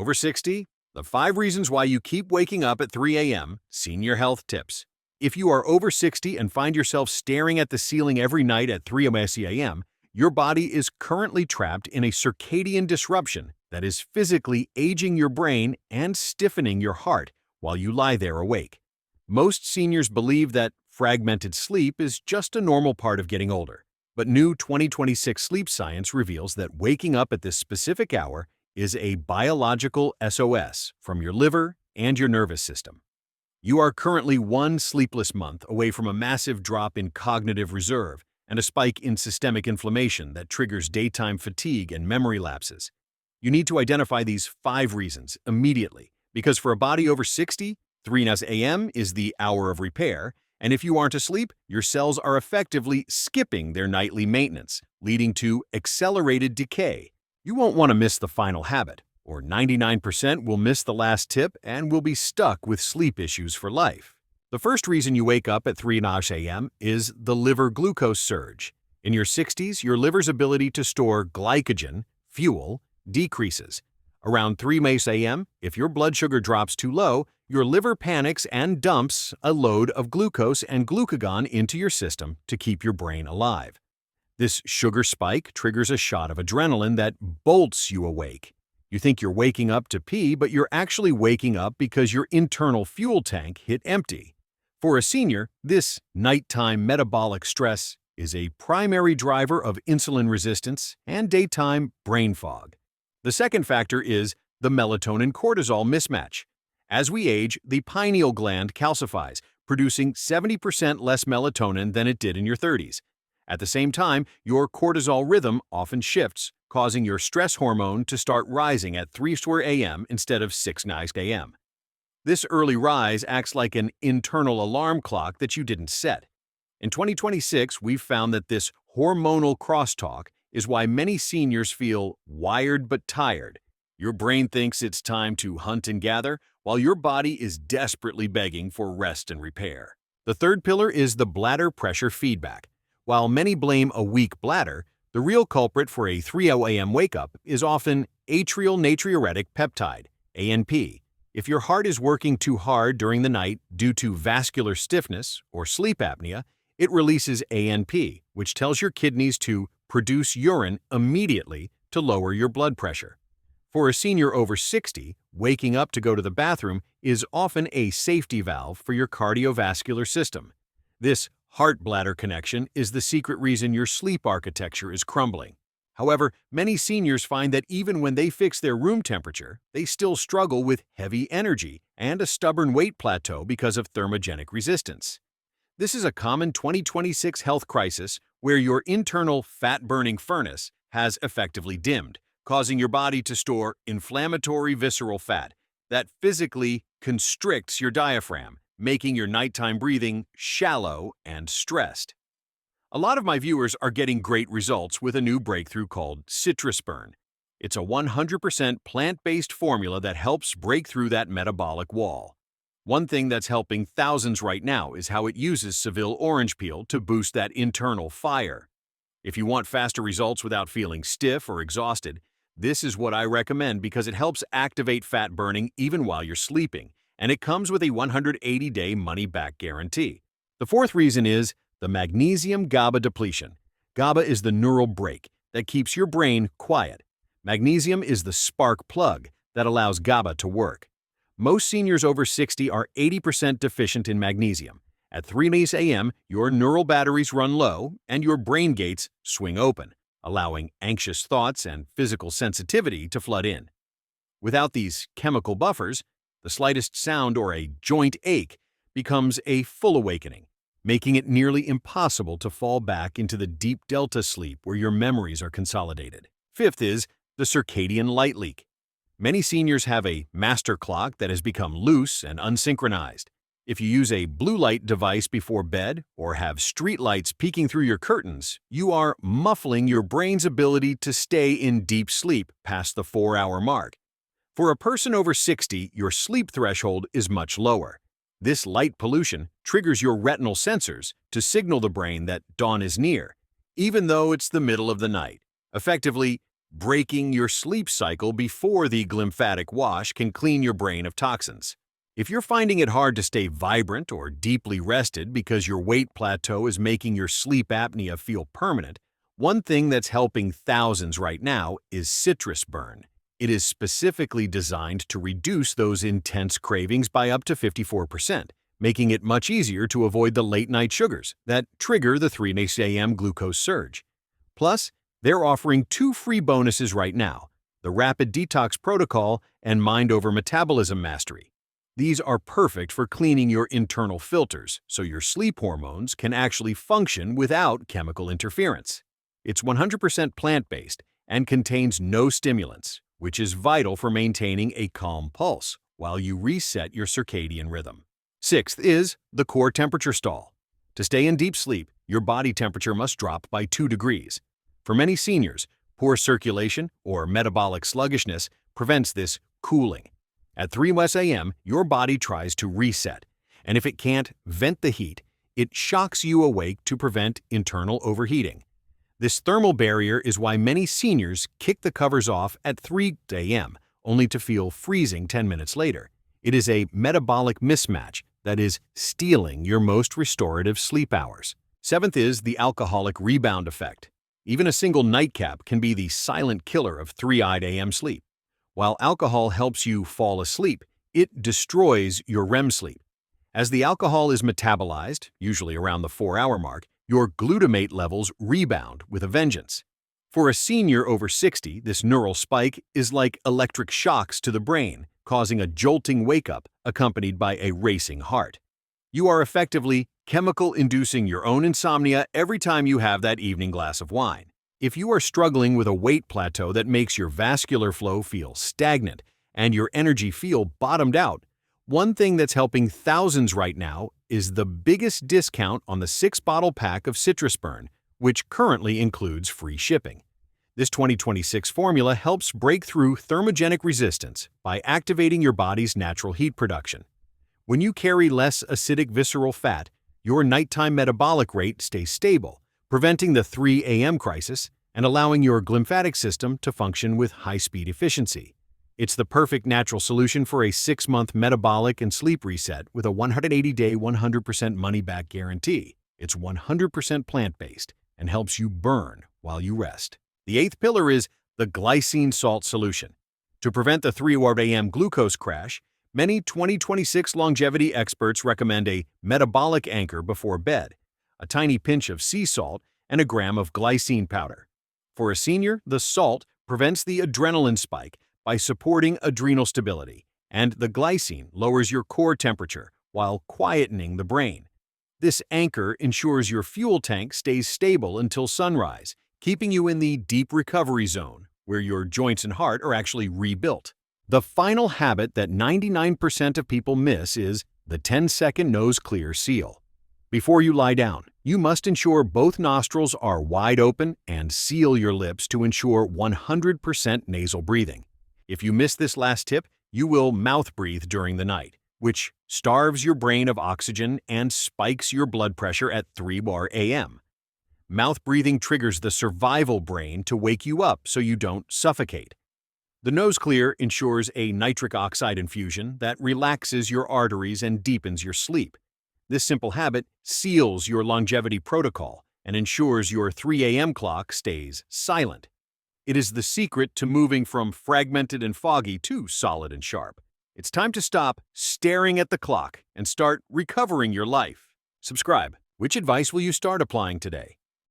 Over 60, the 5 reasons why you keep waking up at 3 a.m. Senior health tips. If you are over 60 and find yourself staring at the ceiling every night at 3 a.m., your body is currently trapped in a circadian disruption that is physically aging your brain and stiffening your heart while you lie there awake. Most seniors believe that fragmented sleep is just a normal part of getting older, but new 2026 sleep science reveals that waking up at this specific hour is a biological SOS from your liver and your nervous system. You are currently one sleepless month away from a massive drop in cognitive reserve and a spike in systemic inflammation that triggers daytime fatigue and memory lapses. You need to identify these 5 reasons immediately, because for a body over 60, 3 a.m. is the hour of repair, and if you aren't asleep, your cells are effectively skipping their nightly maintenance, leading to accelerated decay. You won't want to miss the final habit, or 99% will miss the last tip and will be stuck with sleep issues for life. The first reason you wake up at 3 a.m. is the liver glucose surge. In your 60s, your liver's ability to store glycogen, fuel, decreases. Around 3 a.m., if your blood sugar drops too low, your liver panics and dumps a load of glucose and glucagon into your system to keep your brain alive. This sugar spike triggers a shot of adrenaline that bolts you awake. You think you're waking up to pee, but you're actually waking up because your internal fuel tank hit empty. For a senior, this nighttime metabolic stress is a primary driver of insulin resistance and daytime brain fog. The second factor is the melatonin-cortisol mismatch. As we age, the pineal gland calcifies, producing 70% less melatonin than it did in your 30s. At the same time, your cortisol rhythm often shifts, causing your stress hormone to start rising at 3 a.m. instead of 6 a.m. This early rise acts like an internal alarm clock that you didn't set. In 2026, we've found that this hormonal crosstalk is why many seniors feel wired but tired. Your brain thinks it's time to hunt and gather, while your body is desperately begging for rest and repair. The third pillar is the bladder pressure feedback. While many blame a weak bladder, the real culprit for a 3 a.m. wake-up is often atrial natriuretic peptide, ANP. If your heart is working too hard during the night due to vascular stiffness or sleep apnea, it releases ANP, which tells your kidneys to produce urine immediately to lower your blood pressure. For a senior over 60, waking up to go to the bathroom is often a safety valve for your cardiovascular system. This heart-bladder connection is the secret reason your sleep architecture is crumbling. However, many seniors find that even when they fix their room temperature, they still struggle with heavy energy and a stubborn weight plateau because of thermogenic resistance. This is a common 2026 health crisis where your internal fat-burning furnace has effectively dimmed, causing your body to store inflammatory visceral fat that physically constricts your diaphragm, making your nighttime breathing shallow and stressed. A lot of my viewers are getting great results with a new breakthrough called Citrusburn. It's a 100% plant-based formula that helps break through that metabolic wall. One thing that's helping thousands right now is how it uses Seville orange peel to boost that internal fire. If you want faster results without feeling stiff or exhausted, this is what I recommend because it helps activate fat burning even while you're sleeping, and it comes with a 180-day money-back guarantee. The fourth reason is the magnesium GABA depletion. GABA is the neural brake that keeps your brain quiet. Magnesium is the spark plug that allows GABA to work. Most seniors over 60 are 80% deficient in magnesium. At 3 a.m., your neural batteries run low and your brain gates swing open, allowing anxious thoughts and physical sensitivity to flood in. Without these chemical buffers, the slightest sound or a joint ache becomes a full awakening, making it nearly impossible to fall back into the deep delta sleep where your memories are consolidated. Fifth is the circadian light leak. Many seniors have a master clock that has become loose and unsynchronized. If you use a blue light device before bed or have street lights peeking through your curtains, you are muffling your brain's ability to stay in deep sleep past the 4-hour mark. For a person over 60, your sleep threshold is much lower. This light pollution triggers your retinal sensors to signal the brain that dawn is near, even though it's the middle of the night. Effectively, Breaking your sleep cycle before the glymphatic wash can clean your brain of toxins. If you're finding it hard to stay vibrant or deeply rested because your weight plateau is making your sleep apnea feel permanent, one thing that's helping thousands right now is citrus burn. It is specifically designed to reduce those intense cravings by up to 54%, making it much easier to avoid the late-night sugars that trigger the 3 a.m. glucose surge. Plus, they're offering 2 free bonuses right now: the Rapid Detox Protocol and Mind Over Metabolism Mastery. These are perfect for cleaning your internal filters so your sleep hormones can actually function without chemical interference. It's 100% plant-based and contains no stimulants, which is vital for maintaining a calm pulse while you reset your circadian rhythm. Sixth is the core temperature stall. To stay in deep sleep, your body temperature must drop by 2 degrees. For many seniors, poor circulation or metabolic sluggishness prevents this cooling. At 3 a.m., your body tries to reset, and if it can't vent the heat, it shocks you awake to prevent internal overheating. This thermal barrier is why many seniors kick the covers off at 3 a.m., only to feel freezing 10 minutes later. It is a metabolic mismatch that is stealing your most restorative sleep hours. Seventh is the alcoholic rebound effect. Even a single nightcap can be the silent killer of 3 a.m. sleep. While alcohol helps you fall asleep, it destroys your REM sleep. As the alcohol is metabolized, usually around the 4-hour mark, your glutamate levels rebound with a vengeance. For a senior over 60, this neural spike is like electric shocks to the brain, causing a jolting wake-up accompanied by a racing heart. You are effectively chemical-inducing your own insomnia every time you have that evening glass of wine. If you are struggling with a weight plateau that makes your vascular flow feel stagnant and your energy feel bottomed out, one thing that's helping thousands right now is the biggest discount on the 6-bottle pack of Citrus Burn, which currently includes free shipping. This 2026 formula helps break through thermogenic resistance by activating your body's natural heat production. When you carry less acidic visceral fat, your nighttime metabolic rate stays stable, preventing the 3 a.m. crisis and allowing your glymphatic system to function with high-speed efficiency. It's the perfect natural solution for a 6-month metabolic and sleep reset with a 180-day 100% money-back guarantee. It's 100% plant-based and helps you burn while you rest. The 8th pillar is the glycine salt solution. To prevent the 3 a.m. glucose crash, many 2026 longevity experts recommend a metabolic anchor before bed, a tiny pinch of sea salt, and a gram of glycine powder. For a senior, the salt prevents the adrenaline spike by supporting adrenal stability, and the glycine lowers your core temperature while quietening the brain. This anchor ensures your fuel tank stays stable until sunrise, keeping you in the deep recovery zone, where your joints and heart are actually rebuilt. The final habit that 99% of people miss is the 10-second nose clear seal. Before you lie down, you must ensure both nostrils are wide open and seal your lips to ensure 100% nasal breathing. If you miss this last tip, you will mouth breathe during the night, which starves your brain of oxygen and spikes your blood pressure at 3 a.m. Mouth breathing triggers the survival brain to wake you up so you don't suffocate. The nose clear ensures a nitric oxide infusion that relaxes your arteries and deepens your sleep. This simple habit seals your longevity protocol and ensures your 3 a.m. clock stays silent. It is the secret to moving from fragmented and foggy to solid and sharp. It's time to stop staring at the clock and start recovering your life. Subscribe. Which advice will you start applying today?